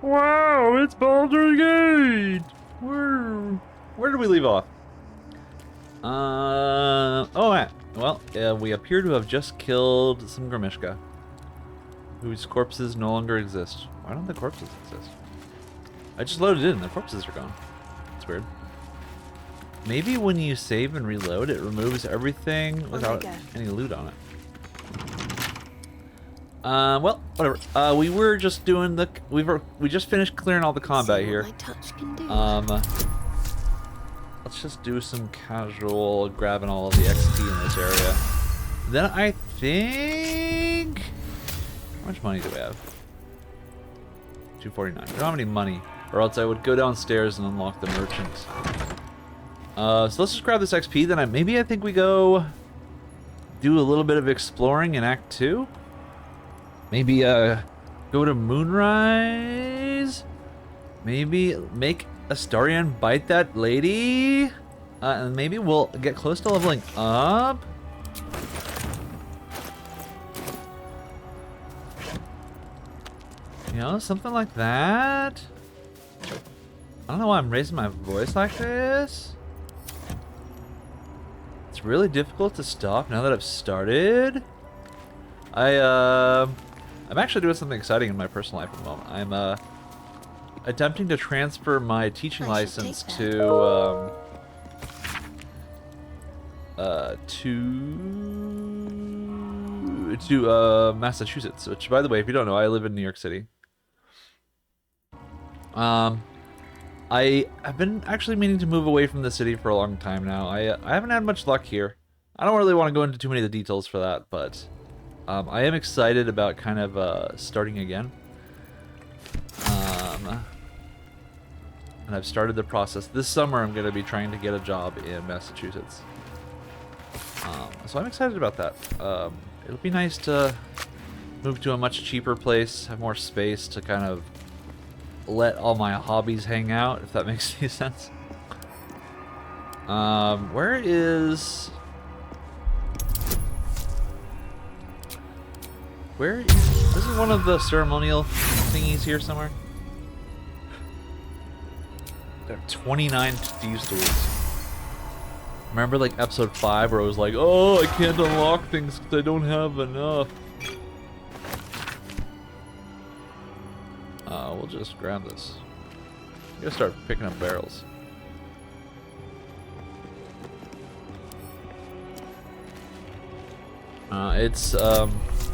Wow, it's Baldur Gate! Where did we leave off? Oh, yeah. Well, we appear to have just killed some Grimishka, whose corpses no longer exist. Why don't the corpses exist? I just loaded in, and the corpses are gone. It's weird. Maybe when you save and reload, it removes everything without any loot on it. Well, whatever. We were just doing the. We just finished clearing all the combat here. My touch can do. Let's just do some casual grabbing all of the XP in this area. Then I think. How much money do we have? 249. We don't have any money, or else I would go downstairs and unlock the merchants. So let's just grab this XP. Then maybe I think we go do a little bit of exploring in Act 2. Maybe go to Moonrise. Maybe make Astarion bite that lady. And maybe we'll get close to leveling up. You know, something like that. I don't know why I'm raising my voice like this. It's really difficult to stop now that I've started. I'm actually doing something exciting in my personal life at the moment. I'm attempting to transfer my teaching license to Massachusetts, which, by the way, if you don't know, I live in New York City. I have been actually meaning to move away from the city for a long time now. I haven't had much luck here. I don't really want to go into too many of the details for that, but I am excited about kind of starting again. And I've started the process. This summer I'm going to be trying to get a job in Massachusetts. So I'm excited about that. It'll be nice to move to a much cheaper place, have more space to kind of let all my hobbies hang out, if that makes any sense. Where is... Isn't one of the ceremonial thingies here somewhere? There are 29 thieves tools. Remember like episode 5 where it was like, oh, I can't unlock things because I don't have enough. We'll just grab this. I'm gonna start picking up barrels.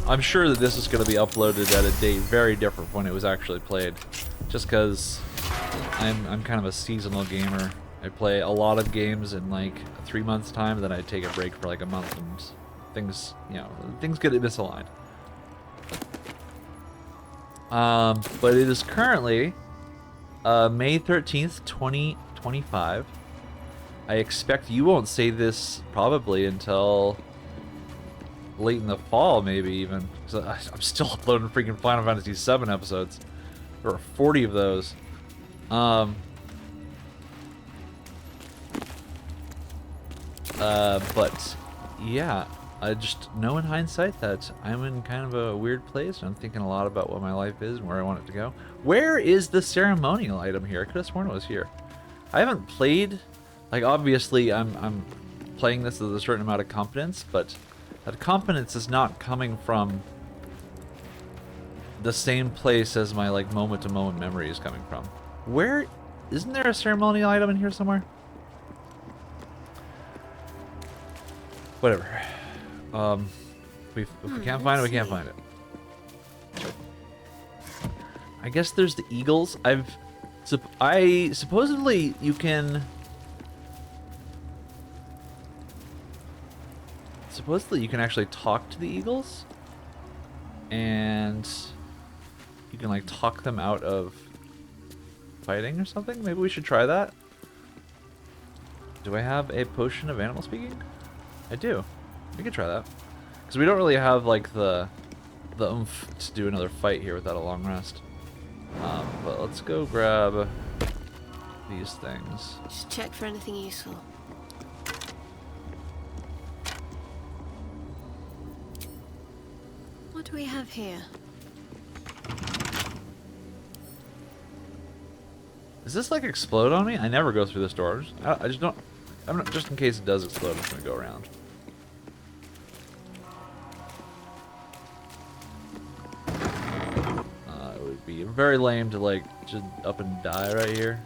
I'm sure that this is going to be uploaded at a date very different from when it was actually played. Just because I'm kind of a seasonal gamer. I play a lot of games in like 3 months' time, then I take a break for like a month, and things, you know, things get misaligned. But it is currently May 13th, 2025. I expect you won't say this probably until late in the fall, maybe even. I'm still uploading freaking Final Fantasy VII episodes. There are 40 of those. But yeah, I just know in hindsight that I'm in kind of a weird place, and I'm thinking a lot about what my life is and where I want it to go. Where is the ceremonial item here? I could have sworn it was here. I haven't played, like, obviously I'm playing this with a certain amount of confidence, but that confidence is not coming from the same place as my like moment-to-moment memory is coming from. Where isn't there a ceremonial item in here somewhere? Whatever. If we can't find it, we can't find it. I guess there's the eagles. Supposedly you can. Supposedly you can actually talk to the eagles, and you can like talk them out of fighting or something. Maybe we should try that. Do I have a potion of animal speaking? I do. We can try that. Because we don't really have like the oomph to do another fight here without a long rest. But let's go grab these things. Just check for anything useful. What do we have here? Does this like explode on me? I never go through this door. I just don't. I'm not, just in case it does explode, I'm just gonna go around. It would be very lame to like just up and die right here.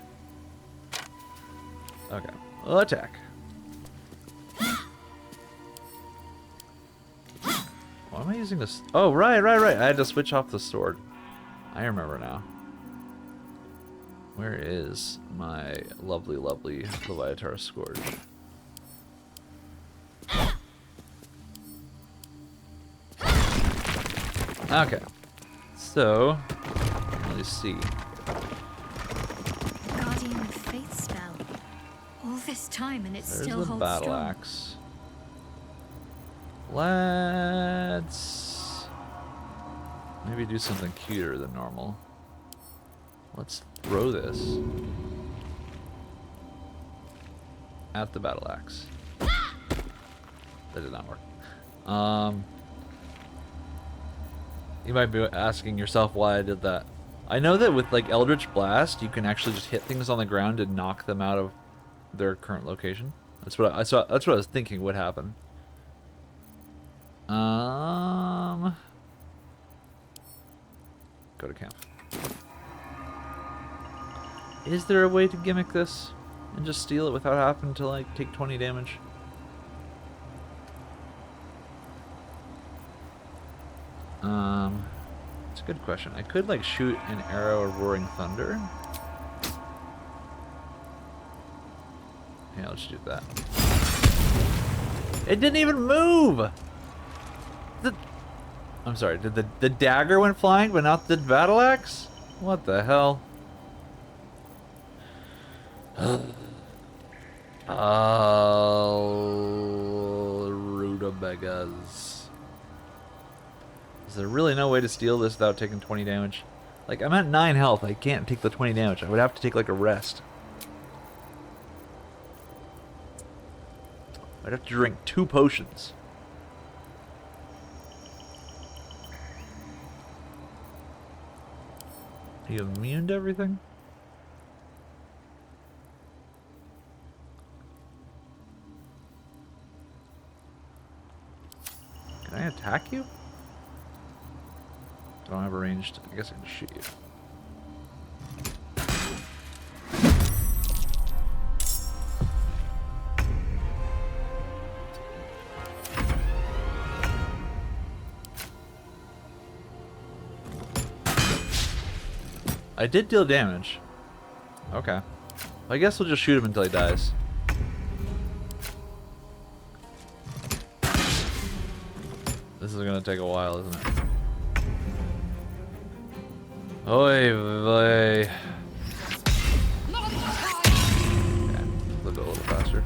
Okay, attack. Why am I using this? Oh, right. I had to switch off the sword. I remember now. Where is my lovely Leviatar Scourge? Okay. So, let's see. Guardian of Faith spell. All this time and it There's still the holds battle strong. axe. Let's maybe do something cuter than normal. Let's throw this at the battle axe. That did not work. You might be asking yourself why I did that. I know that with like Eldritch Blast, you can actually just hit things on the ground and knock them out of their current location. That's what I saw. That's what I was thinking would happen. Go to camp. Is there a way to gimmick this and just steal it without having to like take 20 damage? It's a good question. I could like shoot an arrow of roaring thunder. Yeah, let's do that. It didn't even move. I'm sorry. Did the dagger went flying, but not the battle axe? What the hell? Rutabagas. Is there really no way to steal this without taking 20 damage? Like, I'm at 9 health. I can't take the 20 damage. I would have to take, like, a rest. I'd have to drink 2 potions. Are you immune to everything? Can I attack you? I don't have a ranged. I guess I can shoot you. I did deal damage. Okay. I guess we'll just shoot him until he dies. This is gonna take a while, isn't it? Oy vey. Okay, we'll go a little faster.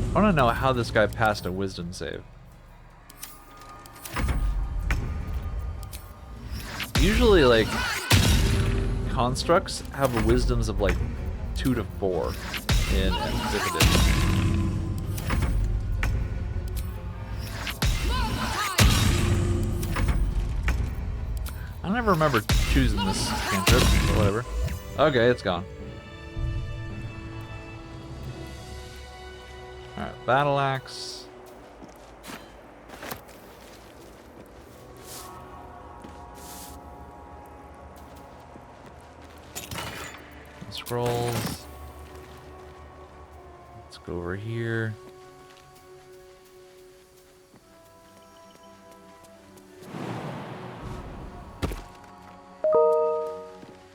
I want to know how this guy passed a wisdom save. Usually, like, constructs have wisdoms of like 2 to 4 in difficulty. I don't ever remember choosing this cantrip, but whatever. Okay, it's gone. Alright, battle axe. Scrolls. Let's go over here.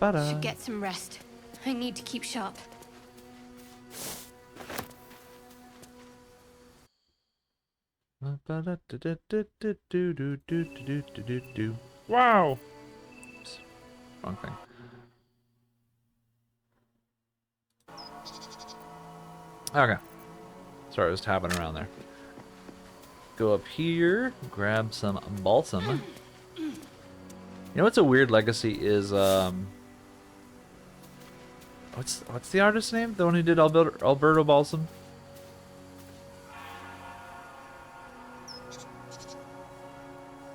Should get some rest. I need to keep sharp. Wow. Oops. Wrong thing. Okay. Sorry, I was tapping around there. Go up here, grab some balsam. You know what's a weird legacy is what's the artist's name? The one who did Alberto Balsam?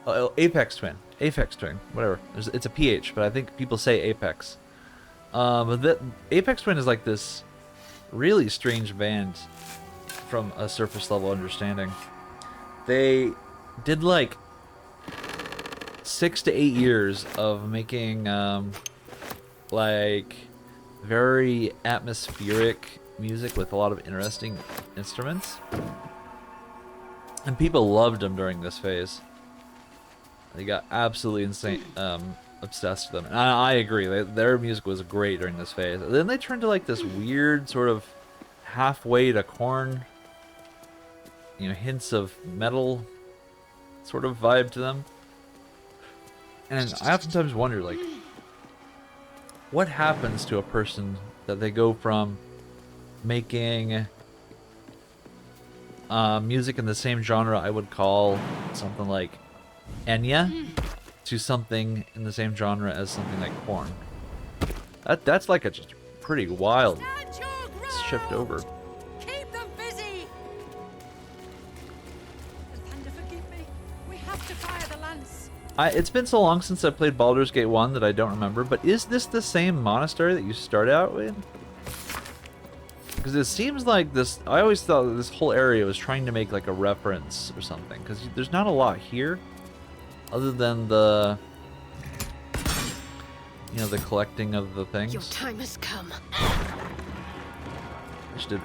Oh, Apex Twin. Apex Twin. Whatever. It's a PH, but I think people say Apex. But Apex Twin is like this really strange band from a surface level understanding. They did like 6 to 8 years of making like very atmospheric music with a lot of interesting instruments. And people loved them during this phase. They got absolutely insane, obsessed with them. And I agree, their music was great during this phase. And then they turned to like this weird sort of halfway to Korn, you know, hints of metal sort of vibe to them. And I oftentimes wonder, like, what happens to a person that they go from making music in the same genre I would call something like Enya to something in the same genre as something like Korn. That's like a just pretty wild shift over. Keep them busy. Thunder, forgive me. We have to fire the lance. It's been so long since I played Baldur's Gate 1 that I don't remember, but is this the same monastery that you start out with? Because it seems like this, I always thought that this whole area was trying to make like a reference or something, because there's not a lot here, other than the, you know, the collecting of the things. Your time has come. I just did,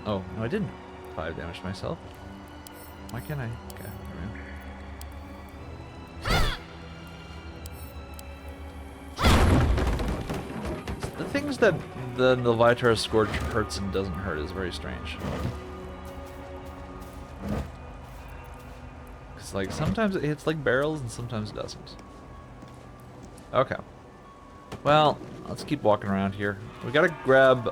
oh, no I didn't 5 damage to myself. Why can't I? Okay, there we go. The things that the Leviathar's Scourge hurts and doesn't hurt is very strange. Because, like, sometimes it hits like barrels and sometimes it doesn't. Okay. Well, let's keep walking around here. We gotta grab,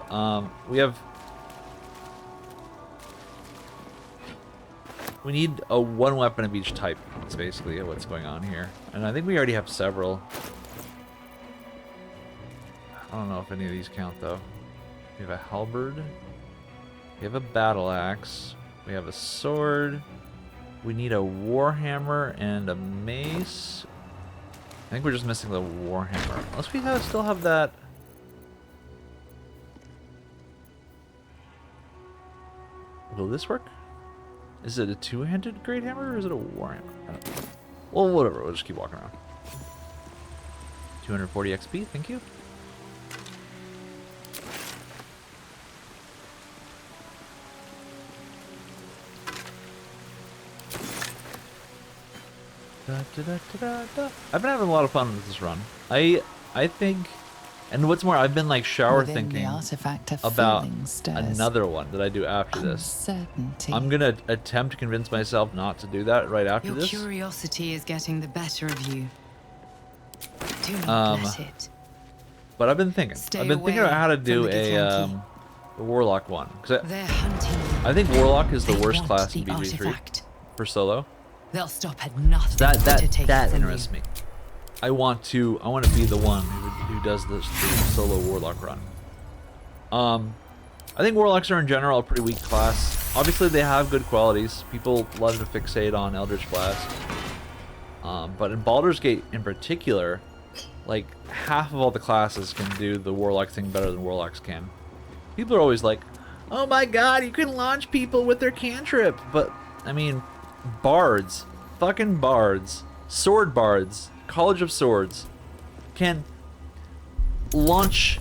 we need a one weapon of each type. That's basically what's going on here. And I think we already have several. I don't know if any of these count though. We have a halberd. We have a battle axe. We have a sword. We need a warhammer and a mace. I think we're just missing the warhammer. Unless we still have that. Will this work? Is it a two-handed great hammer or is it a warhammer? I don't know. Well, whatever. We'll just keep walking around. 240 XP. Thank you. I've been having a lot of fun with this run. I think, and what's more, I've been like thinking about another one that I do after this. I'm gonna attempt to convince myself not to do that right after this. Your curiosity is getting the better of you. Do not let it. But I've been thinking. I've been thinking about how to do a warlock one. Cause I think warlock is the worst class in BG3 for solo. They'll stop at nothing to take that from interests you. me. I want to be the one who does this solo warlock run. I think warlocks are in general a pretty weak class. Obviously they have good qualities. People love to fixate on Eldritch Blast. But in Baldur's Gate in particular, like half of all the classes can do the warlock thing better than warlocks can. People are always like, "Oh my god, you can launch people with their cantrip." But I mean, bards, fucking bards, sword bards, College of Swords can launch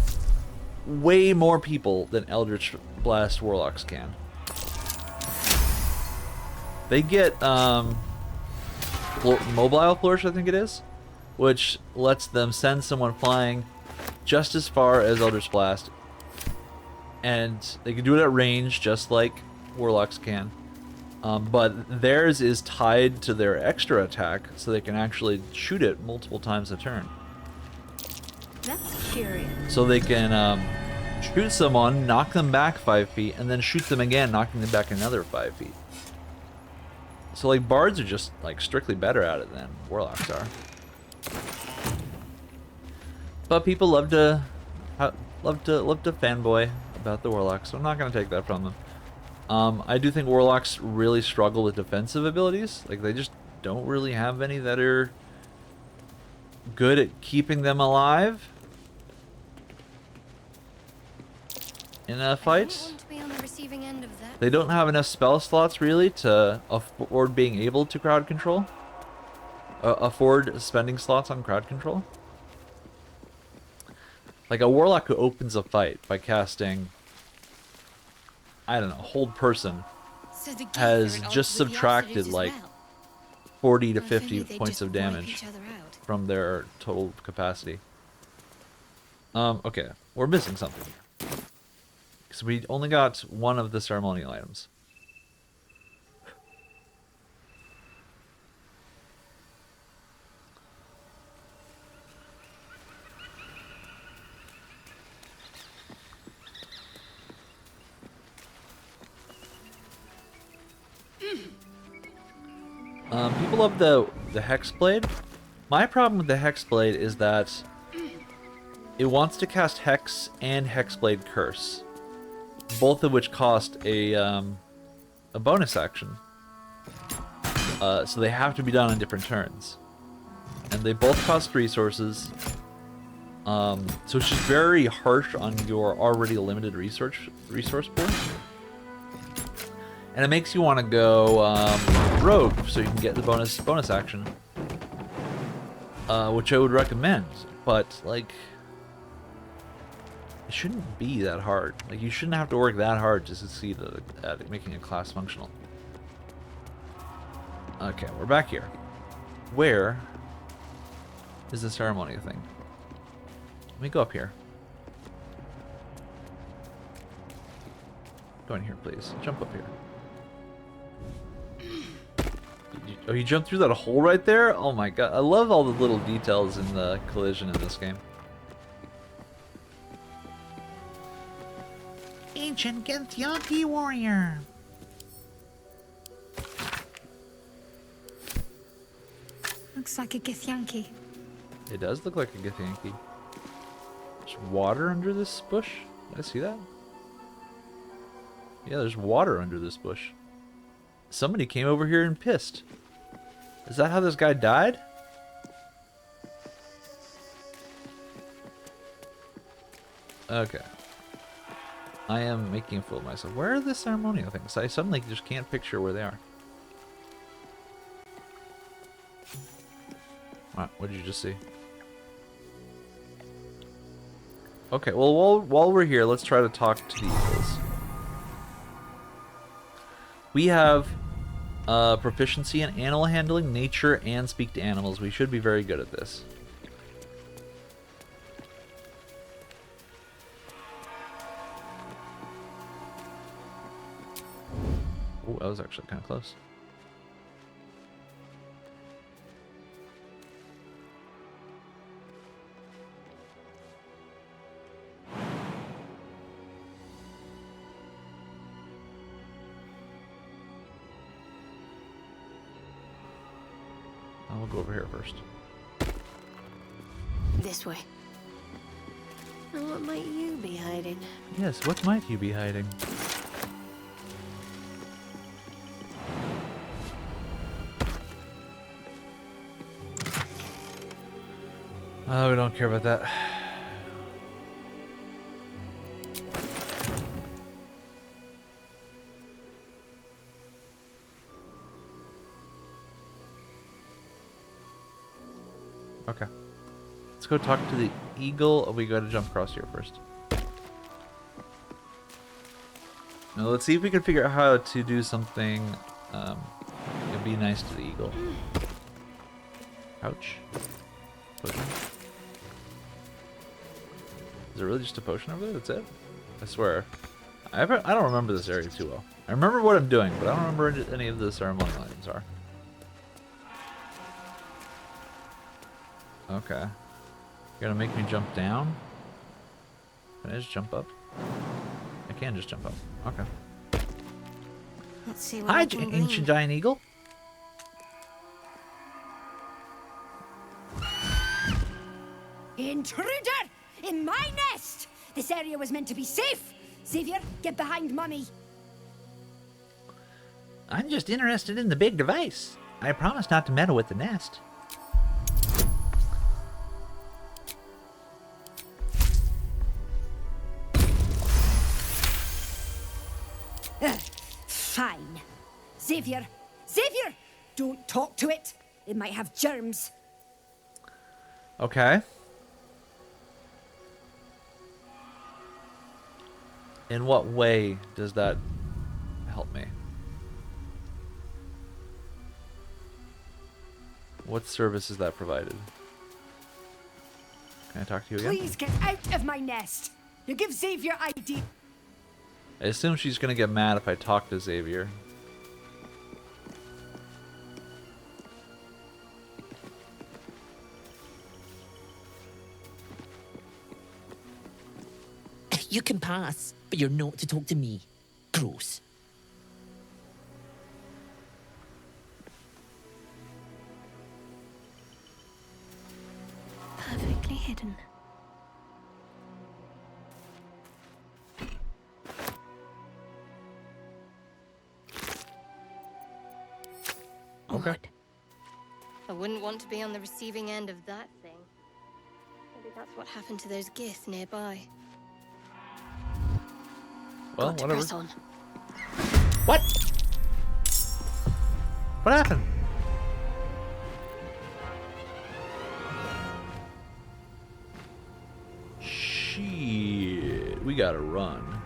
way more people than Eldritch Blast warlocks can. They get mobile flourish, I think it is, which lets them send someone flying just as far as Eldritch Blast, and they can do it at range just like warlocks can. But theirs is tied to their extra attack, so they can actually shoot it multiple times a turn. That's curious. So they can shoot someone, knock them back 5 feet, and then shoot them again, knocking them back another 5 feet. So like bards are just like strictly better at it than warlocks are. But people love to fanboy about the warlocks, so I'm not gonna take that from them. I do think warlocks really struggle with defensive abilities. Like they just don't really have any that are good at keeping them alive in a I fight. don't want to be on the receiving end of that. They don't have enough spell slots really to afford being able to crowd control. Afford spending slots on crowd control. Like a warlock who opens a fight by casting, I don't know, hold person, So the geek has are at just odds with the subtracted Absolutes as like well. 40 to Well, if only 50 they'd points just of wipe damage each other out. from their total capacity. Okay, we're missing something here. Because we only got one of the ceremonial items. People love the Hex Blade. My problem with the Hex Blade is that it wants to cast Hex and Hexblade Curse, both of which cost a bonus action. So they have to be done on different turns, and they both cost resources. So it's just very harsh on your already limited resource pool. And it makes you want to go rogue, so you can get the bonus action, which I would recommend. But like, it shouldn't be that hard. Like, you shouldn't have to work that hard to succeed at making a class functional. Okay, we're back here. Where is the ceremonial thing? Let me go up here. Go in here, please. Jump up here. Oh, you jumped through that hole right there? Oh my god. I love all the little details in the collision in this game. Ancient Githyanki warrior. Looks like a Githyanki. It does look like a Githyanki. There's water under this bush. Did I see that? Yeah, there's water under this bush. Somebody came over here and pissed. Is that how this guy died? Okay. I am making a fool of myself. Where are the ceremonial things? I suddenly just can't picture where they are. Wow, what did you just see? Okay, well, while we're here, let's try to talk to the eagles. We have proficiency in animal handling, nature, and speak to animals. We should be very good at this. Oh, that was actually kind of close. We'll go over here first. This way. And what might you be hiding? Yes, what might you be hiding? Oh, we don't care about that. Okay. Let's go talk to the eagle. Oh, we gotta jump across here first. Now let's see if we can figure out how to do something it'd be nice to the eagle. Ouch. Potion. Is it really just a potion over there? That's it? I swear. I don't remember this area too well. I remember what I'm doing, but I don't remember what any of the ceremonial items are. Okay. You're gonna make me jump down? Can I just jump up? I can just jump up. Okay. Let's see what Hi, I can ancient glean. giant eagle. Intruder! In my nest! This area was meant to be safe! Xavier, get behind Mummy. I'm just interested in the big device. I promise not to meddle with the nest. Fine. Xavier! Xavier! Don't talk to it. It might have germs. Okay. In what way does that help me? What service is that provided? Can I talk to you again? Please get out of my nest. You give Xavier ID. I assume she's gonna get mad if I talk to Xavier. You can pass, but you're not to talk to me. Gross. Perfectly hidden. Okay. Odd. I wouldn't want to be on the receiving end of that thing. Maybe that's what happened to those giths nearby. Well, Got to whatever. press on. What? What happened? Shit. We gotta run.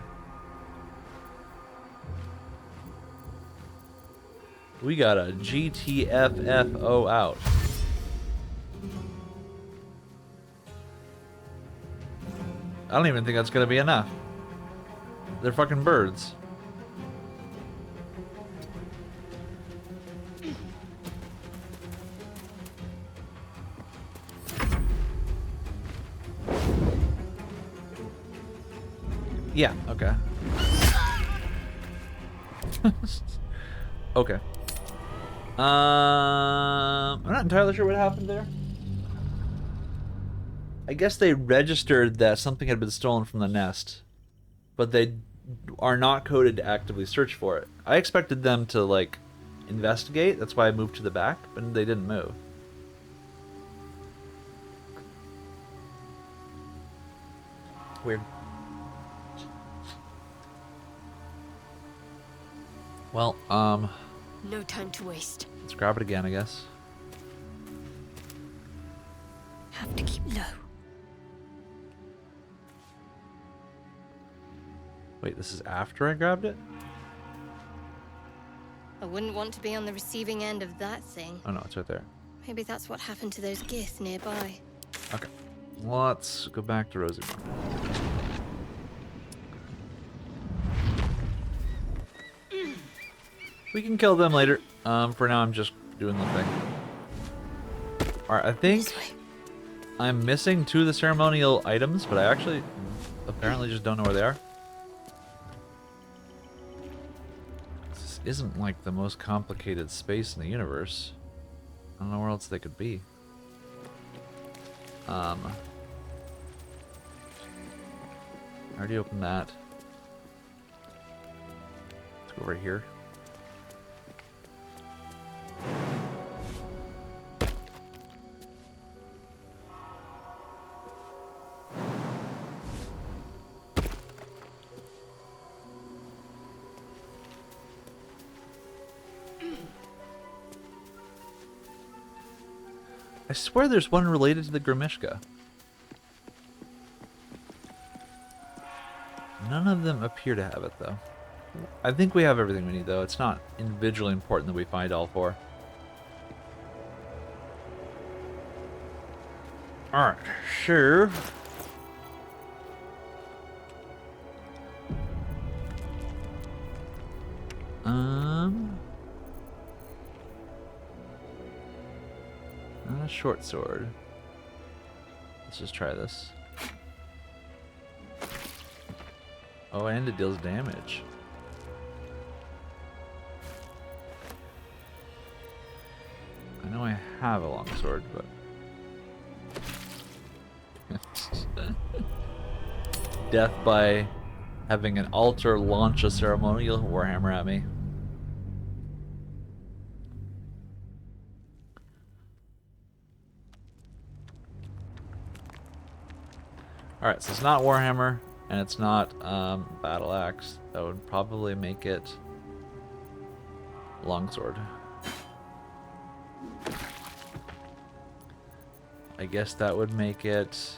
We got a GTFFO out. I don't even think that's gonna be enough. They're fucking birds. Yeah, okay. Okay. I'm not entirely sure what happened there. I guess they registered that something had been stolen from the nest, but they are not coded to actively search for it. I expected them to, like, investigate. That's why I moved to the back, but they didn't move. Weird. Well, No time to waste. let's grab it again, I guess. Have to keep low. Wait, this is after I grabbed it? I wouldn't want to be on the receiving end of that thing. Oh no, it's right there. Maybe that's what happened to those giths nearby. Okay. Let's go back to Rosie. We can kill them later. For now, I'm just doing the thing. Alright, I think This way. I'm missing 2 of the ceremonial items, but I actually apparently just don't know where they are. This isn't like the most complicated space in the universe. I don't know where else they could be. I already opened that. Let's go over here. I swear there's one related to the Grimishka. None of them appear to have it, though. I think we have everything we need, though. It's not individually important that we find all 4. Alright, sure. Not a short sword. Let's just try this. Oh, and it deals damage. I know I have a long sword, but... Death by having an altar launch a ceremonial warhammer at me. Alright, so it's not Warhammer, and it's not Battle Axe. That would probably make it Longsword. I guess that would make it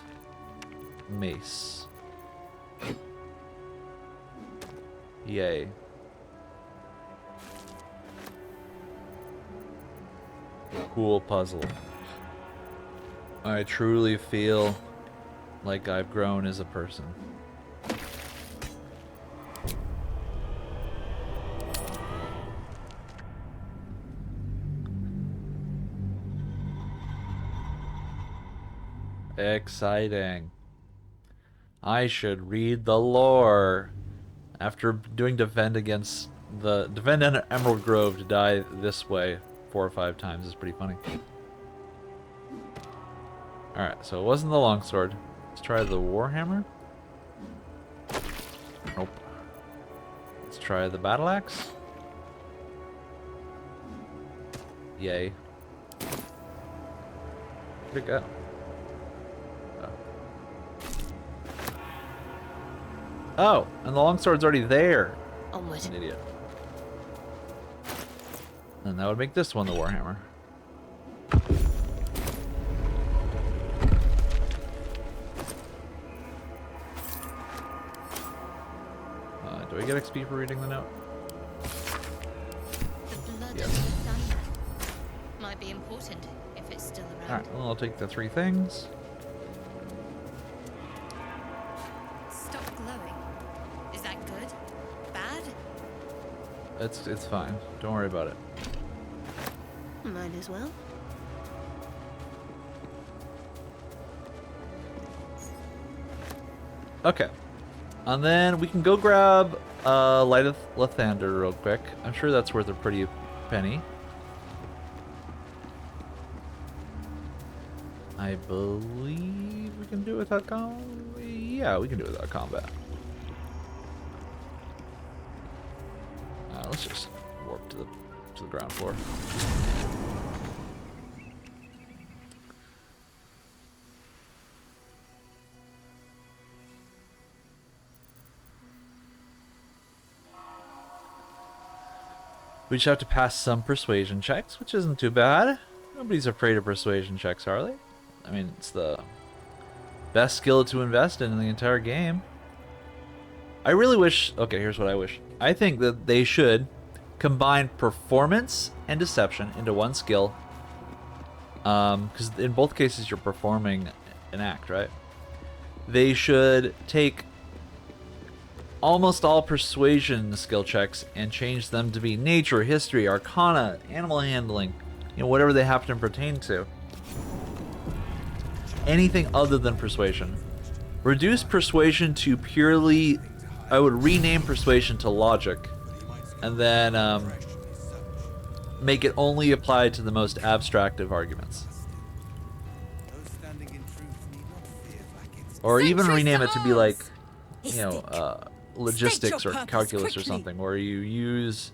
Mace. Yay. Cool puzzle. I truly feel like I've grown as a person. Exciting. I should read the lore. After doing Defend against the Defend Emerald Grove to die this way 4 or 5 times is pretty funny. Alright, so it wasn't the longsword. Let's try the Warhammer. Nope. Let's try the battle axe. Yay. Where'd it go? Oh, and the longsword's already there. Onward. An idiot. And that would make this one the Warhammer. Do I get XP for reading the note? The blood Yes. of the thunder might be important if it's still around. Alright, well, I'll take the 3 things. Stop glowing. Is that good? Bad? It's fine. Don't worry about it. Might as well. Okay. And then we can go grab Light of Lathander real quick. I'm sure that's worth a pretty penny. I believe we can do it without combat. Yeah, we can do it without combat. Let's just warp to the ground floor. We just have to pass some persuasion checks, which isn't too bad. Nobody's afraid of persuasion checks, are they? I mean, it's the best skill to invest in the entire game. I really wish... Okay, here's what I wish. I think that they should combine performance and deception into one skill. Because in both cases, you're performing an act, right? They should take almost all persuasion skill checks and change them to be nature, history, arcana, animal handling, you know, whatever they happen to pertain to. Anything other than persuasion. Reduce persuasion to purely... I would rename persuasion to logic. And then make it only apply to the most abstract of arguments. Or even rename it to be like, you know, logistics or calculus or something, where you use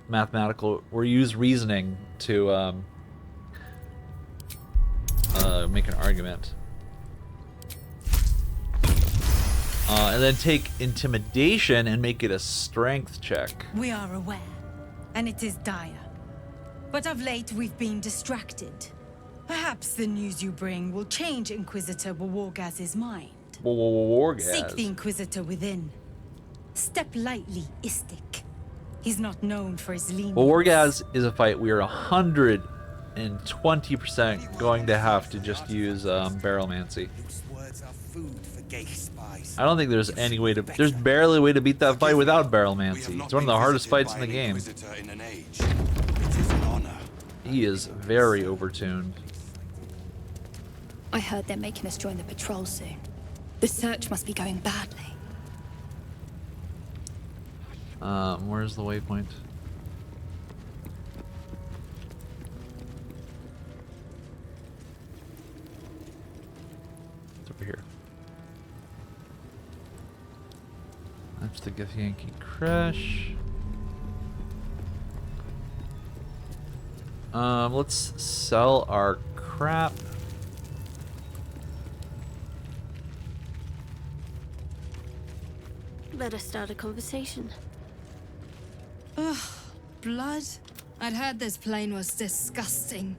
mathematical, or use reasoning to make an argument. And then take intimidation and make it a strength check. We are aware, and it is dire. But of late, we've been distracted. Perhaps the news you bring will change Inquisitor Wargaz's mind. Seek the Inquisitor within. Step lightly, Istik. He's not known for his lenience. Well, Wargaz is a fight we are 120% going to have to just use Barrelmancy. I don't think there's any way to... There's barely a way to beat that fight without Barrelmancy. It's one of the hardest fights in the game. He is very overtuned. I heard they're making us join the patrol soon. The search must be going badly. Where's the waypoint? It's over here. That's the Githyanki Crash. Let's sell our crap. Let us start a conversation. Ugh, blood? I'd heard this plane was disgusting.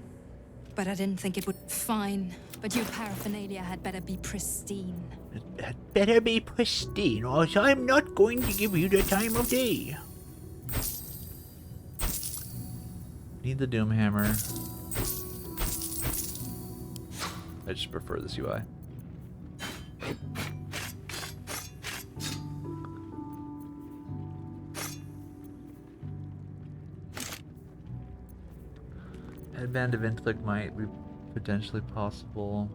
But I didn't think it would... Fine. But your paraphernalia had better be pristine. It had better be pristine, or else I'm not going to give you the time of day. Need the Doom Hammer. I just prefer this UI. Headband of Intellect might be potentially possible.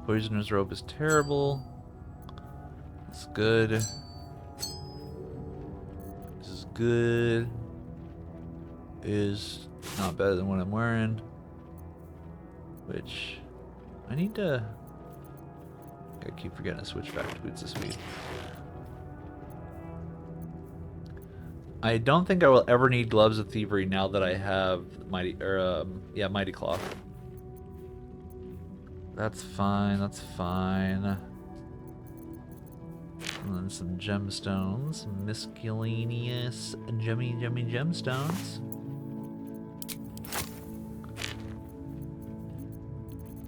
Poisoner's Robe is terrible. It's good. This is good. Is not better than what I'm wearing. Which I need to... I keep forgetting to switch back to boots of speed. I don't think I will ever need Gloves of Thievery now that I have Mighty Cloth. That's fine, that's fine. And then some gemstones, some miscellaneous gemmy gemstones.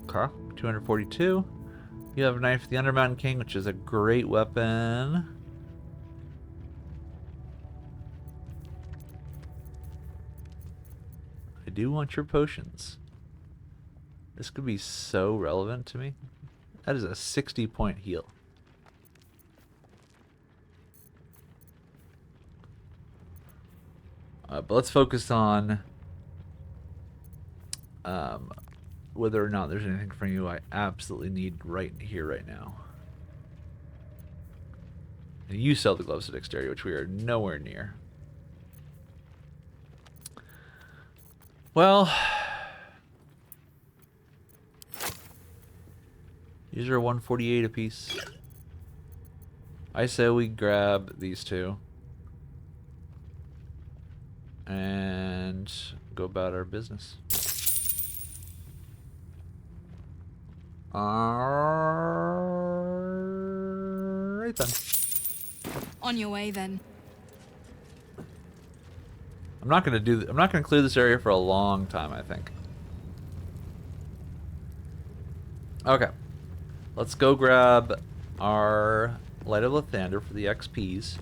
Okay, 242. You have a Knife of the Undermountain King, which is a great weapon. I do want your potions. This could be so relevant to me. That is a 60-point heal. But let's focus on whether or not there's anything from you I absolutely need right here, right now. And you sell the Gloves of Dexterity, which we are nowhere near. Well, these are 148 apiece. I say we grab these two and go about our business. Alright then. On your way then. I'm not gonna clear this area for a long time, I think. Okay. Let's go grab our Light of Lathander for the XPs.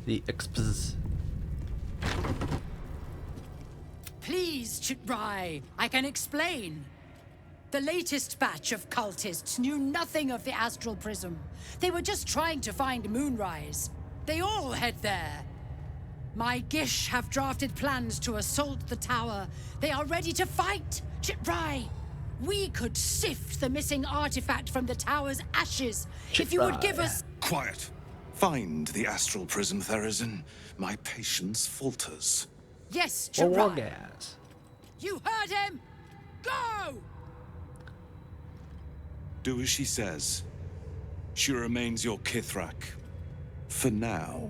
The XPs. Please, Chitrai, I can explain. The latest batch of cultists knew nothing of the Astral Prism. They were just trying to find Moonrise. They all head there. My Gish have drafted plans to assault the tower. They are ready to fight, Chitrai. We could sift the missing artifact from the tower's ashes if you would give us... Quiet. Find the Astral Prism, Therazin. My patience falters. Yes, Chitrai. Gas. You heard him! Go! Do as she says. She remains your Kithrak. For now.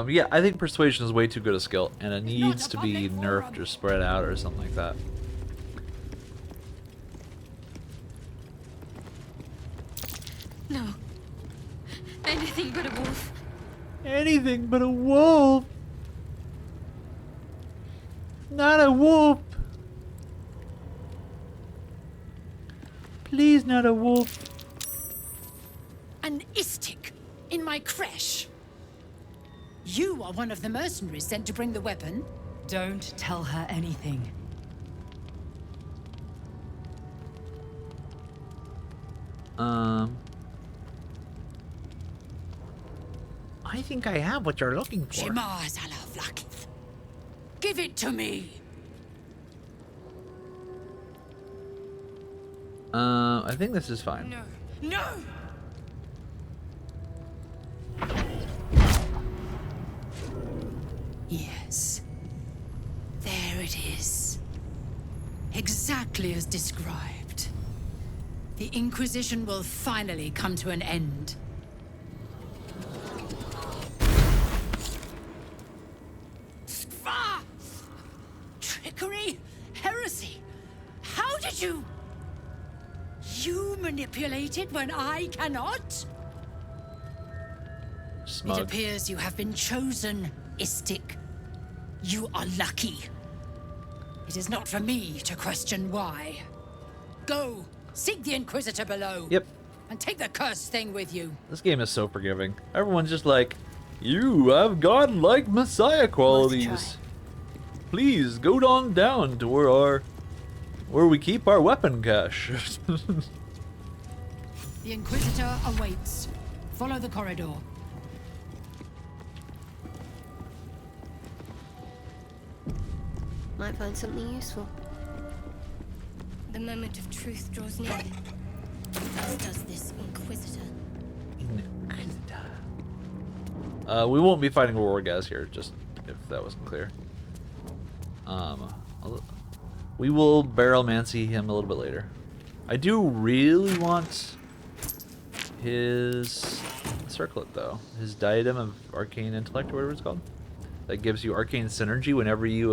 Yeah, I think Persuasion is way too good a skill, and it needs to be nerfed or spread out or something like that. No. Anything but a wolf. Anything but a wolf! Not a wolf! Please, not a wolf. An Istik in my creche. You are one of the mercenaries sent to bring the weapon. Don't tell her anything. I think I have what you're looking for. Shema Zalavlakith. Give it to me. I think this is fine. No. No! Yes. There it is. Exactly as described. The Inquisition will finally come to an end. Trickery? Heresy? You manipulate it when I cannot? Smug. It appears you have been chosen, Istik. You are lucky. It is not for me to question why. Go, seek the Inquisitor below. Yep. And take the cursed thing with you. This game is so forgiving. Everyone's just like, you have godlike messiah qualities. Please go on down to where we keep our weapon cache. The Inquisitor awaits. Follow the corridor. Might find something useful. The moment of truth draws near. As does this Inquisitor. We won't be fighting Wargaz here, just if that wasn't clear. We will barrelmancy him a little bit later. I do really want his circlet though. His diadem of arcane intellect or whatever it's called. That gives you arcane synergy whenever you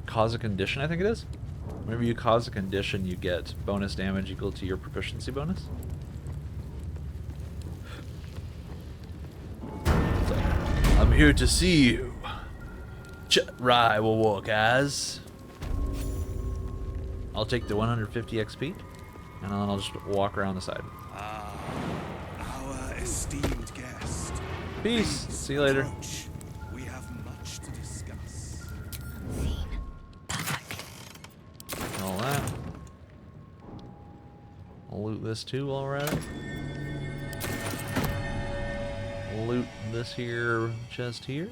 cause a condition, I think it is. Whenever you cause a condition, you get bonus damage equal to your proficiency bonus. So, I'm here to see you. Rye will walk as. I'll take the 150 XP, and then I'll just walk around the side. Our esteemed guest. Peace. See you later. Approach. We have much to discuss. All that. I'll loot this too while we're at it. Loot this here chest here.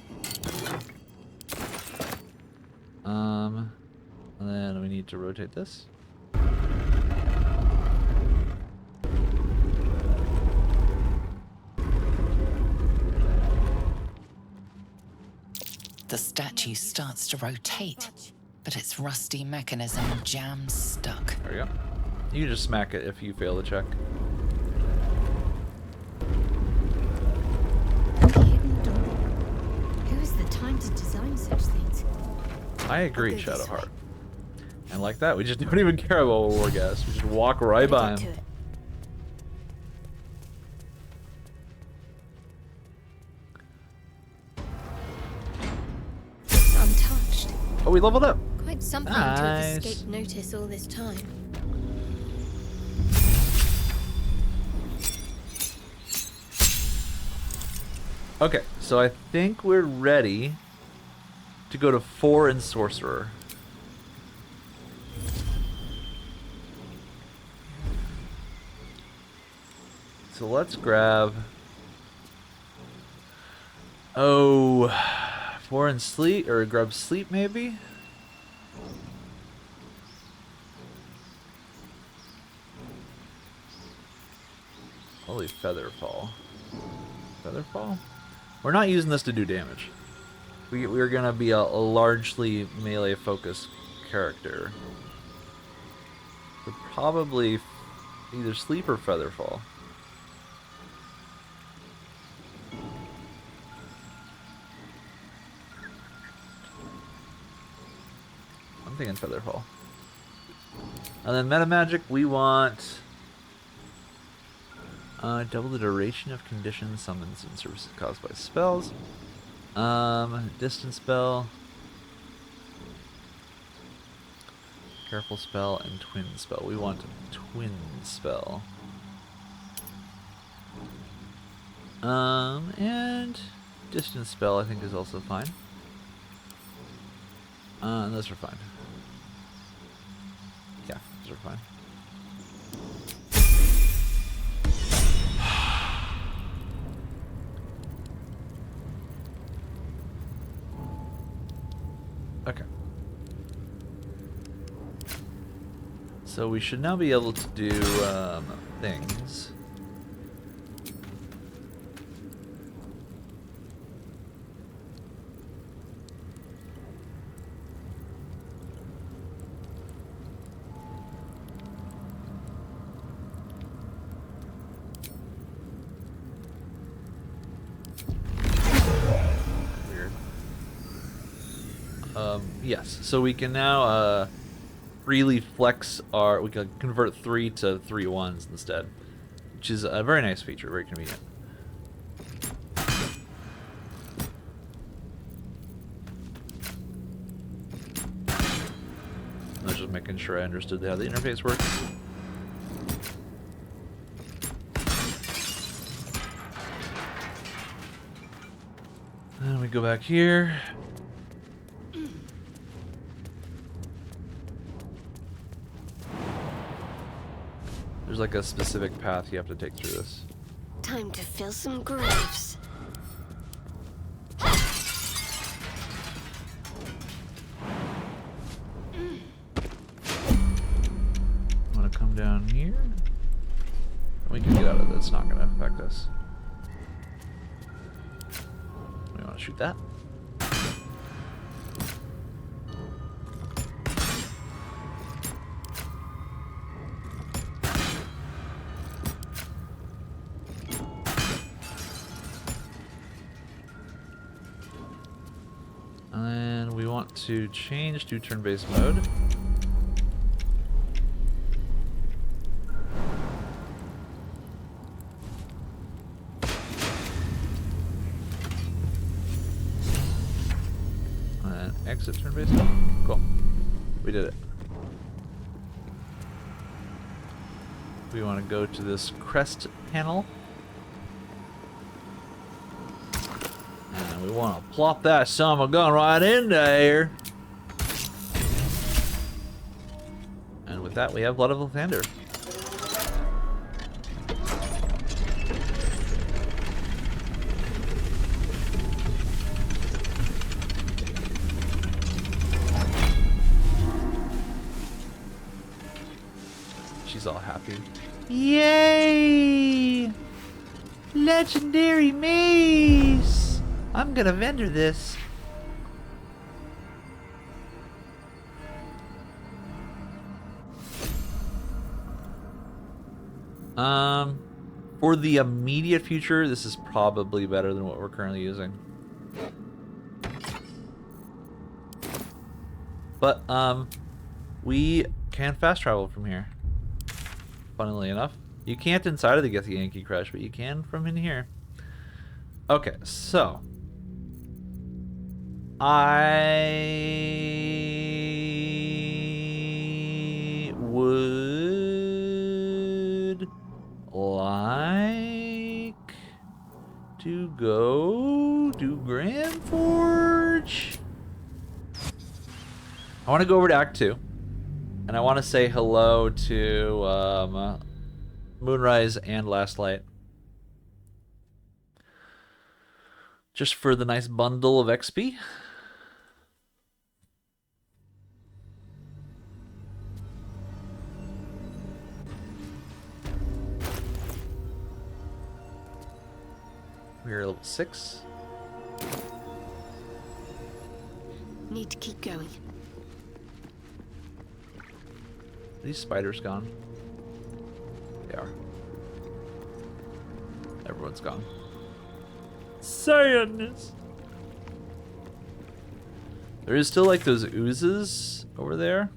And then we need to rotate this. The statue starts to rotate, but its rusty mechanism jams stuck. There we go. You can just smack it if you fail the check. Hidden door. Who has the time to design such things? I agree, I'll go this Shadowheart. way. And like that, we just don't even care about Wargas. We just walk right by Better get him. to it. It's untouched. Oh, we leveled up. Quite something to have Nice. escaped notice all this time. Okay, so I think we're ready to go to 4 and Sorcerer. So let's grab... Oh, 4 and Sleep, or grab Sleep maybe? Holy Featherfall. Featherfall? We're not using this to do damage. We're gonna be a largely melee focused character. So probably either Sleep or Featherfall. I'm thinking Featherfall. And then Meta Magic, we want double the duration of conditions, summons, and services caused by spells. Distance spell, careful spell, and twin spell. We want a twin spell. And distance spell I think is also fine. And those are fine. Yeah, those are fine. Okay. So we should now be able to do things. Weird. Yes, so we can now freely flex our, we can convert 3 to 3 1s instead, which is a very nice feature, very convenient. I was just making sure I understood how the interface works. And we go back here. There's like a specific path you have to take through this. Time to fill some graves. I'm gonna come down here. We can get out of this, it's not gonna affect us. We wanna shoot that. And we want to change to turn-based mode. And exit turn-based mode. Cool. We did it. We want to go to this crest panel. And we want to plop that son of a gun right in there. And with that, we have Blood of Lathander. She's all happy. Yay! Legendary mace! I'm gonna vendor this. For the immediate future, this is probably better than what we're currently using. But, we can fast travel from here. Funnily enough. You can't inside of the Githyanki Crush, but you can from in here. Okay, so I would like to go to Grand Forge. I want to go over to Act 2. And I want to say hello to Moonrise and Last Light. Just for the nice bundle of XP. We're level 6. Need to keep going. Are these spiders gone? They are. Everyone's gone. Sadness. There is still like those oozes over there.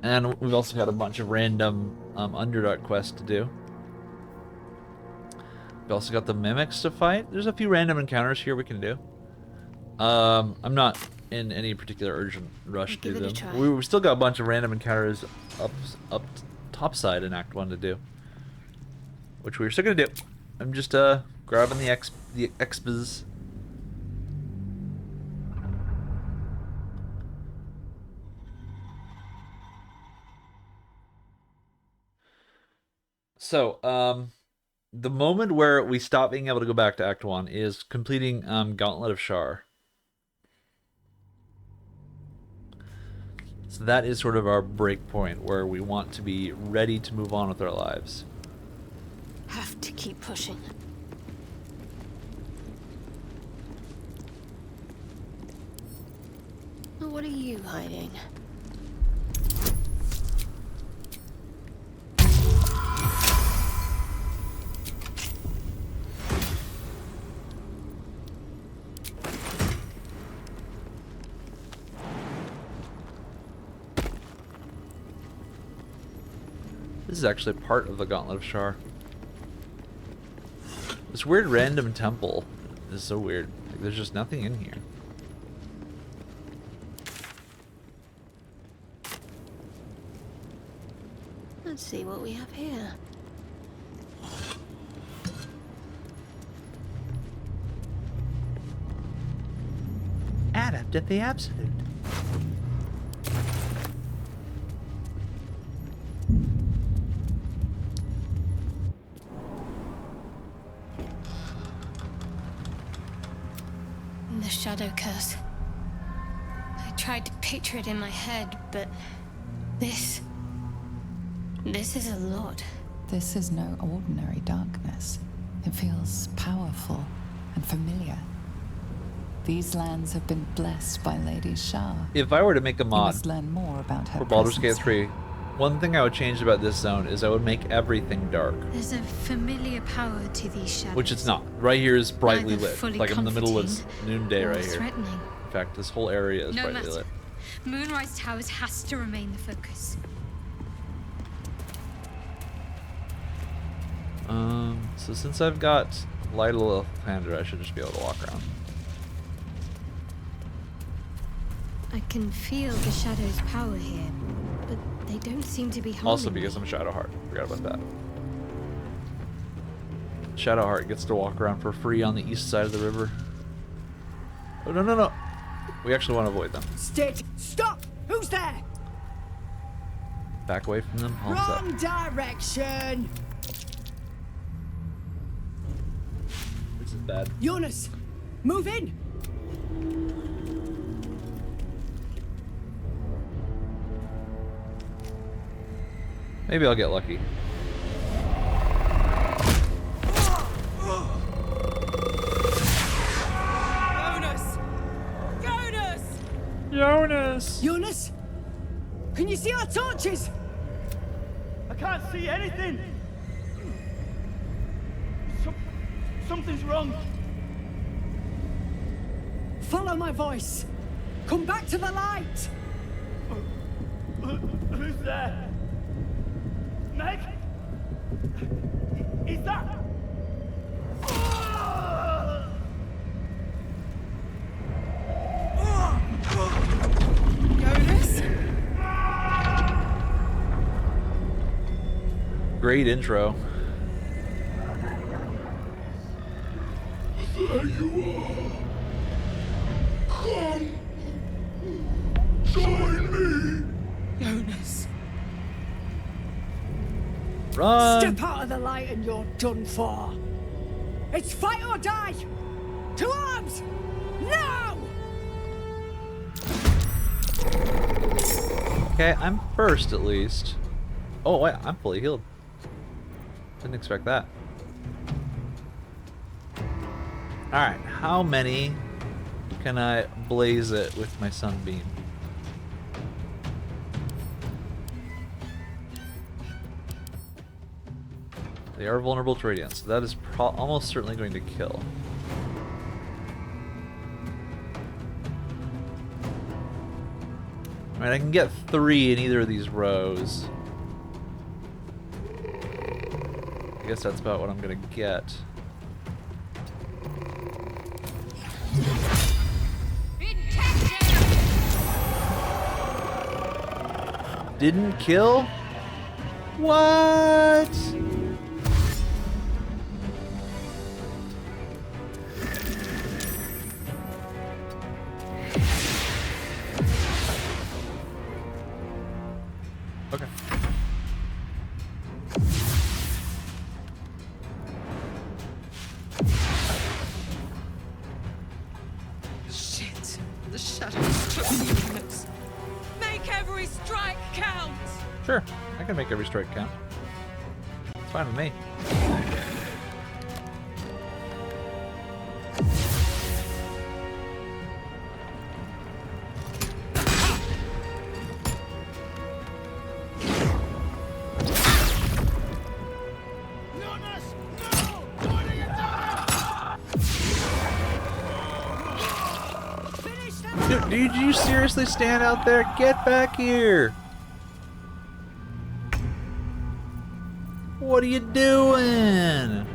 And we've also got a bunch of random Underdark quests to do. We've also got the mimics to fight. There's a few random encounters here we can do. I'm not in any particular urgent rush to do them. We've still got a bunch of random encounters up topside in Act 1 to do, which we're still gonna do. I'm just grabbing the expos. So, the moment where we stop being able to go back to Act 1 is completing Gauntlet of Shar. So that is sort of our break point where we want to be ready to move on with our lives. Have to keep pushing. What are you hiding? This is actually part of the Gauntlet of Shar. This weird random temple is so weird. Like, there's just nothing in here. Let's see what we have here. Adept at the Absolute. The Shadow Curse. I tried to picture it in my head, but this is a lot. This is no ordinary darkness. It feels powerful and familiar. These lands have been blessed by Lady Shar. If I were to make a You mod must learn more about her for Baldur's Gate presence. 3, one thing I would change about this zone is I would make everything dark. There's a familiar power to these shadows. Which it's not. Right here is brightly Neither lit. fully Like I'm in the middle of comforting noonday or right here. threatening. In fact, this whole area is No brightly matter. lit. Moonrise Towers has to remain the focus. So since I've got Light of Lathander, I should just be able to walk around. I can feel the shadows' power here, but they don't seem to be harming Also because me. I'm Shadowheart. Forgot about that. Shadowheart gets to walk around for free on the east side of the river. Oh, no, no, no. We actually want to avoid them. Stop! Who's there? Back away from them. Palms up. Wrong direction! This is bad. Jonas, move in! Maybe I'll get lucky. Jonas! Jonas! Jonas! Jonas? Can you see our torches? I can't see anything. Something's wrong. Follow my voice. Come back to the light. Who's there? Meg? Is that? Jonas? Great intro. There you are. Come. Join me. Jonas. Run! Step out of the light and you're done for. It's fight or die. To arms! Now! Okay, I'm first at least. Oh, wait, I'm fully healed. Didn't expect that. Alright, how many can I blaze it with my sunbeam? They are vulnerable to radiance, so that is almost certainly going to kill. Alright, I can get 3 in either of these rows. I guess that's about what I'm gonna get. Didn't kill? What? Okay. Shit. The shadows took Jonas. Make every strike count! Sure, I can make every strike count. It's fine with me. Dude, did you seriously stand out there? Get back here! What are you doing?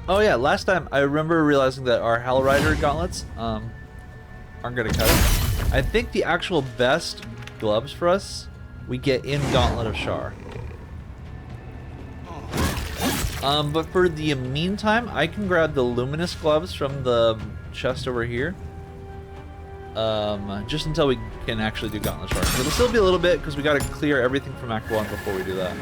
Oh yeah, last time I remember realizing that our Hell Rider gauntlets aren't gonna cut it. I think the actual best gloves for us we get in Gauntlet of Shar. But for the meantime, I can grab the luminous gloves from the chest over here. Just until we can actually do Gauntlet of Shar. It'll still be a little bit because we gotta clear everything from Act 1 before we do that.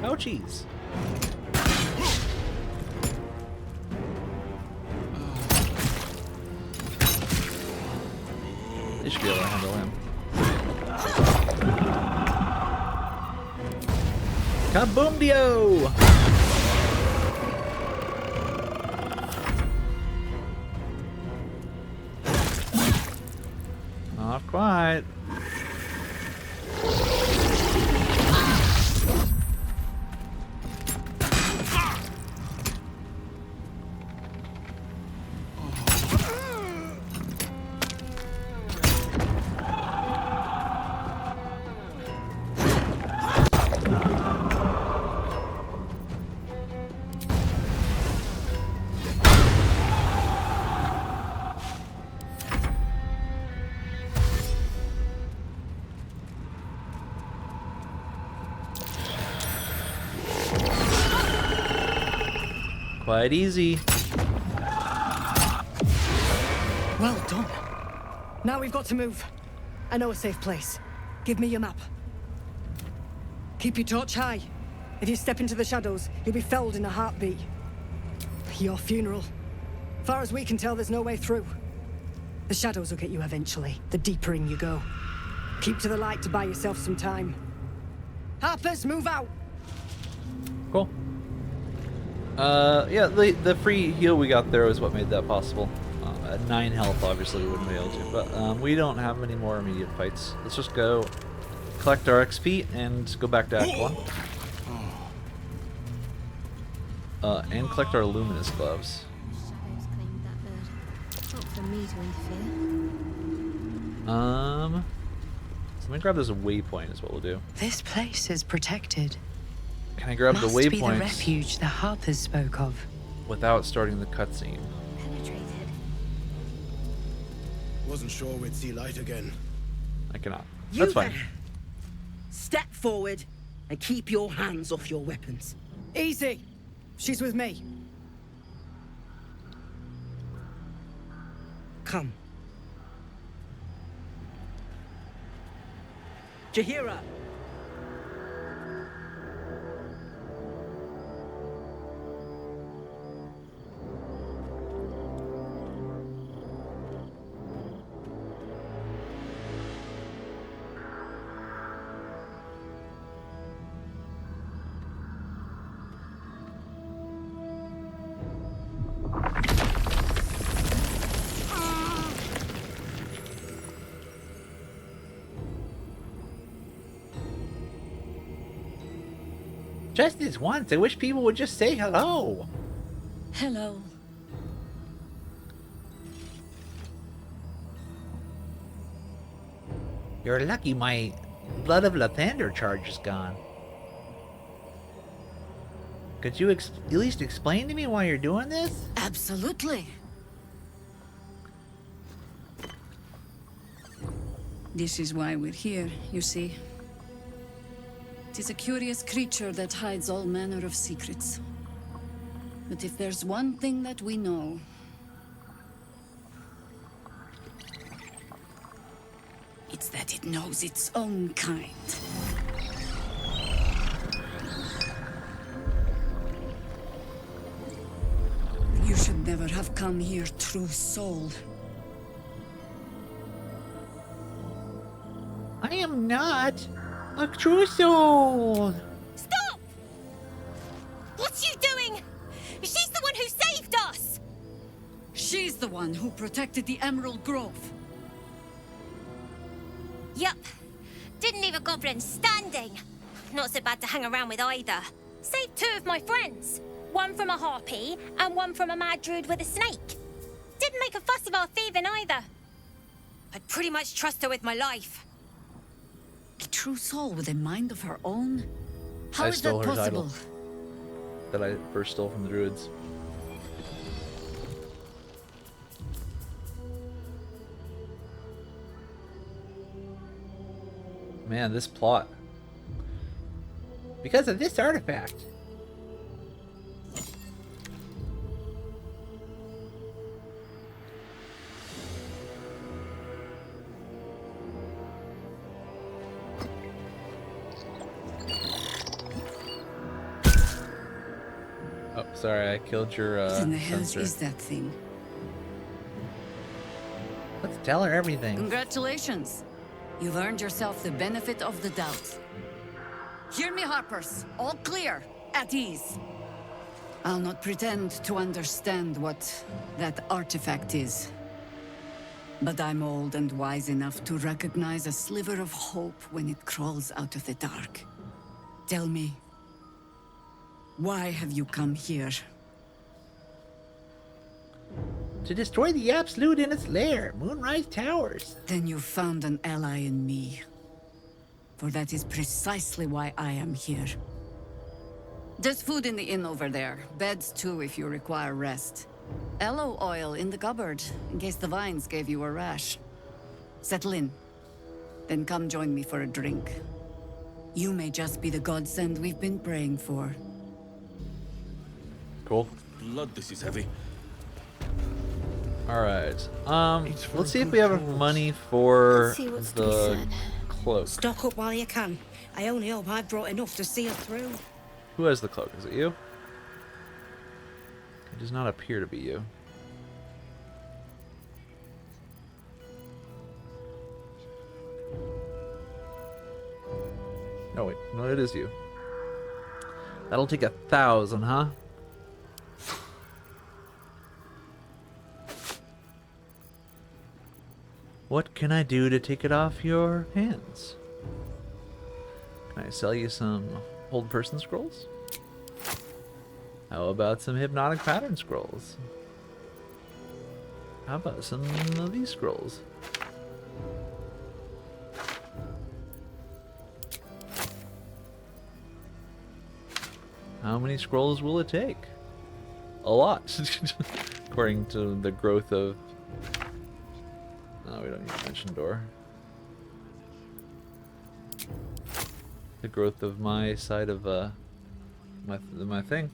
Ouchies. They should be able to handle him. Kaboom-dio! Not quite. Quite easy. Well done. Now we've got to move. I know a safe place. Give me your map. Keep your torch high. If you step into the shadows, you'll be felled in a heartbeat. Your funeral. Far as we can tell, there's no way through. The shadows will get you eventually, the deeper in you go. Keep to the light to buy yourself some time. Harpers, move out! Cool. Yeah, the free heal we got there was what made that possible. At 9 health, obviously, we wouldn't be able to, but we don't have many more immediate fights. Let's just go collect our XP and go back to Act 1. And collect our luminous gloves. Shadows claimed that bird. Not for me to interfere. So let me grab this waypoint is what we'll do. This place is protected. Can I grab the Must be the waypoints refuge the Harpers spoke of. without starting the cutscene? Penetrated. Wasn't sure we'd see light again. I cannot. You That's fine. there. Step forward and keep your hands off your weapons. Easy. She's with me. Come. Jahira. Just this once, I wish people would just say hello. Hello. You're lucky my Blood of Lathander charge is gone. Could you at least explain to me why you're doing this? Absolutely. This is why we're here, you see. It is a curious creature that hides all manner of secrets. But if there's one thing that we know, It's that it knows its own kind. You should never have come here, true soul. I am not a true soul. Stop! What's you doing? She's the one who saved us! She's the one who protected the Emerald Grove. Yup. Didn't leave a goblin standing. Not so bad to hang around with either. Saved 2 of my friends. One from a harpy, and one from a mad druid with a snake. Didn't make a fuss about thieving either. I'd pretty much trust her with my life. A true soul with a mind of her own? How is that stole her possible? title that I first stole from the druids. Man, this plot. Because of this artifact. Oh, sorry, I killed your What in the hell sensor. is that thing? Let's tell her everything. Congratulations. You've earned yourself the benefit of the doubt. Hear me, Harpers. All clear. At ease. I'll not pretend to understand what that artifact is. But I'm old and wise enough to recognize a sliver of hope when it crawls out of the dark. Tell me, why have you come here? To destroy the Absolute in its lair, Moonrise Towers. Then you found an ally in me. For that is precisely why I am here. There's food in the inn over there. Beds too if you require rest. Aloe oil in the cupboard, in case the vines gave you a rash. Settle in. Then come join me for a drink. You may just be the godsend we've been praying for. Cool. Blood, this is heavy. Alright. Let's see if we have money for Let's see what's to be the said. cloak. Stock up while you can. I only hope I've brought enough to see us through. Who has the cloak? Is it you? It does not appear to be you. No, wait. No, it is you. That'll take 1,000, huh? What can I do to take it off your hands? Can I sell you some hold person scrolls? How about some hypnotic pattern scrolls? How about some of these scrolls? How many scrolls will it take? A lot, according to the growth of... No, we don't need to mention door. The growth of my side of my thing.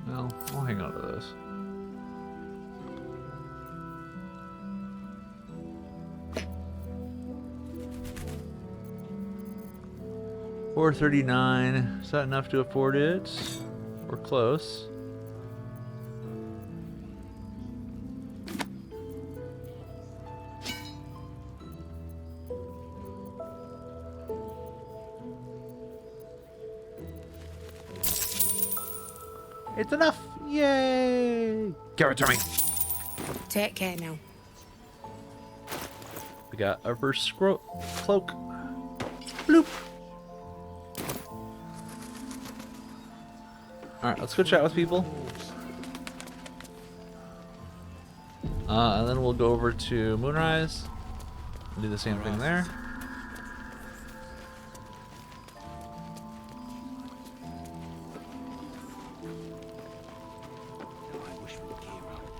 No, I'll hang on to this. $439. Is that enough to afford it? We're close. It's enough. Yay! Give it to me. Take care now. We got our first cloak. Bloop. Alright, let's go chat with people. And then we'll go over to Moonrise and do the same thing there.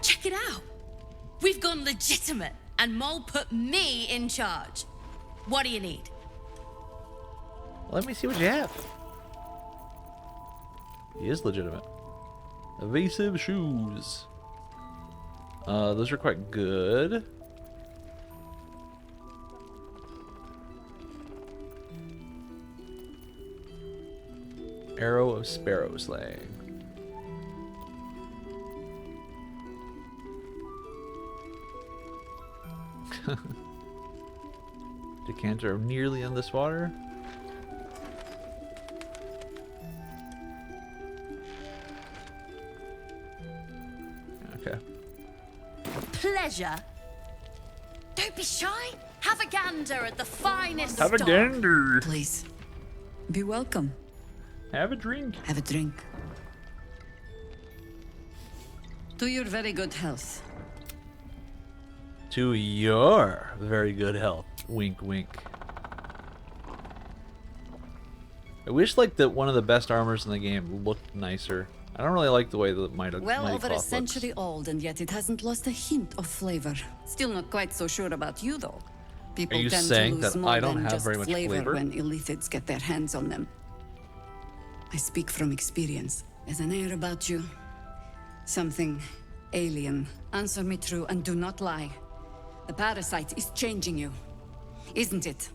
Check it out! We've gone legitimate, and Mole put me in charge. What do you need? Let me see what you have. He is legitimate. Evasive shoes. Those are quite good. Arrow of sparrow slaying. Decanter of nearly in this water. Okay. Pleasure. Don't be shy. Have a gander at the finest Have a stock. gander. Please. Be welcome. Have a drink. Have a drink. To your very good health. To your very good health. Wink, wink. I wish like that one of the best armors in the game looked nicer. I don't really like the way that Mighty Well Mighty over a Cloth century old, and yet it hasn't lost a hint of flavor. Still not quite so sure about you, though. People Are you tend saying to lose that more I don't than have just very much flavor? when illithids get their hands on them. I speak from experience. There's an air about you. Something alien. Answer me true and do not lie. The parasite is changing you, isn't it?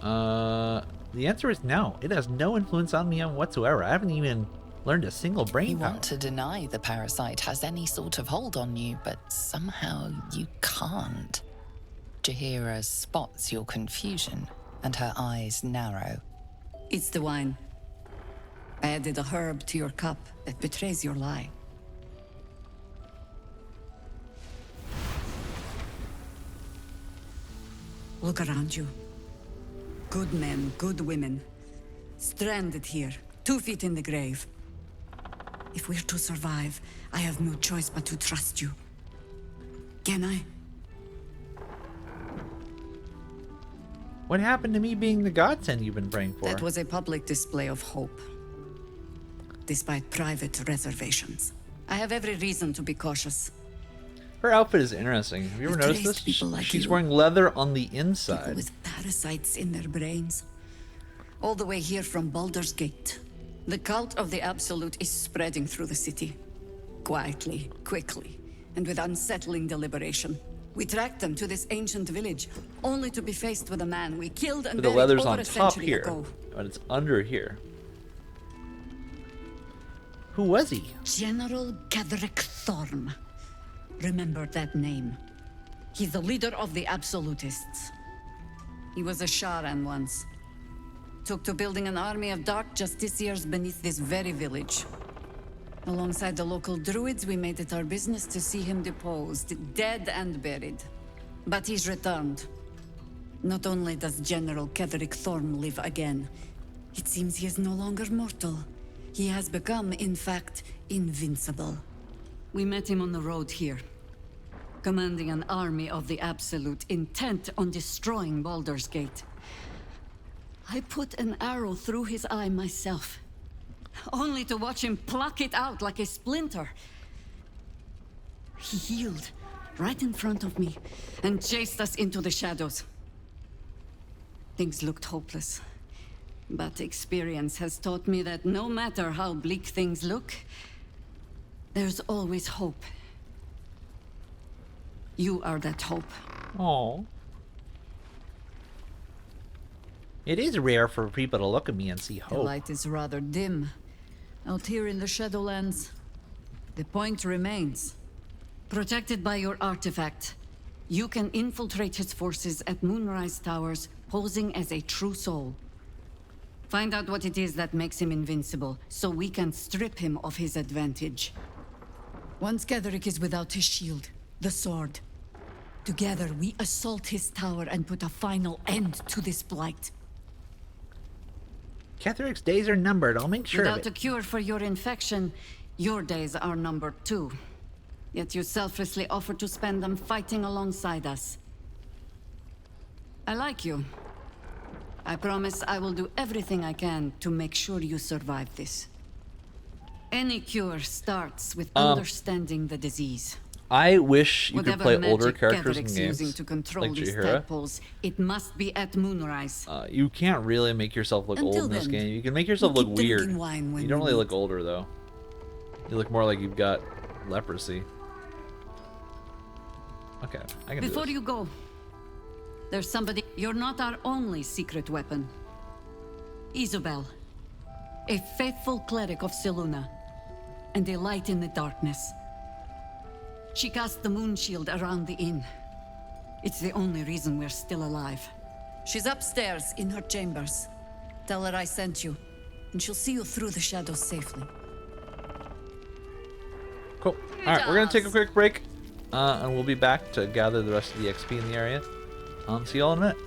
The answer is no. It has no influence on me whatsoever. I haven't even learned a single brain You power. want to deny the parasite has any sort of hold on you, but somehow you can't. Jahira spots your confusion, and her eyes narrow. It's the wine. I added a herb to your cup that betrays your lie. Look around you. Good men, good women. Stranded here, 2 feet in the grave. If we're to survive, I have no choice but to trust you. Can I? What happened to me being the godsend you've been praying for? That was a public display of hope, despite private reservations. I have every reason to be cautious. Her outfit is interesting. Have you ever I've noticed traced this? people like She's you. wearing leather on the People inside. with parasites in their brains. All the way here from Baldur's Gate. The cult of the Absolute is spreading through the city. Quietly, quickly, and with unsettling deliberation. We tracked them to this ancient village, only to be faced with a man we killed and But the buried leather's over on a top century here, ago. but it's under here. Who was he? General Cadric Thorm. Remember that name. He's the leader of the Absolutists. He was a Sharan once. Took to building an army of dark justiciars beneath this very village. Alongside the local druids, we made it our business to see him deposed, dead and buried. But he's returned. Not only does General Cadric Thorm live again, it seems he is no longer mortal. He has become, in fact, invincible. We met him on the road here, commanding an army of the Absolute, intent on destroying Baldur's Gate. I put an arrow through his eye myself, only to watch him pluck it out like a splinter. He healed right in front of me and chased us into the shadows. Things looked hopeless, but experience has taught me that no matter how bleak things look, there's always hope. You are that hope. Oh. It is rare for people to look at me and see The hope. light is rather dim. Out here in the Shadowlands, the point remains. Protected by your artifact, you can infiltrate his forces at Moonrise Towers, posing as a true soul. Find out what it is that makes him invincible, so we can strip him of his advantage. Once Gaderick is without his shield, the sword. Together, we assault his tower and put a final end to this blight. Ketheric's days are numbered. I'll make sure Without of a it. cure for your infection, your days are numbered too. Yet you selflessly offer to spend them fighting alongside us. I like you. I promise I will do everything I can to make sure you survive this. Any cure starts with understanding the disease. I wish you Whatever could play older magic characters in Ketheric's games, using to control like these Jaheira. tadpoles, it must be at moonrise. You can't really make yourself look old Until in this then, game. You can make yourself we'll look keep weird. drinking wine when You don't we really meet. look older, though. You look more like you've got leprosy. Okay, I can Before do this. you go, there's somebody. You're not our only secret weapon. Isabel, a faithful cleric of Seluna, and a light in the darkness. She cast the moon shield around the inn. It's the only reason we're still alive. She's upstairs in her chambers. Tell her I sent you, and she'll see you through the shadows safely. Cool. Alright, we're going to take a quick break, and we'll be back to gather the rest of the XP in the area. See you all in a minute.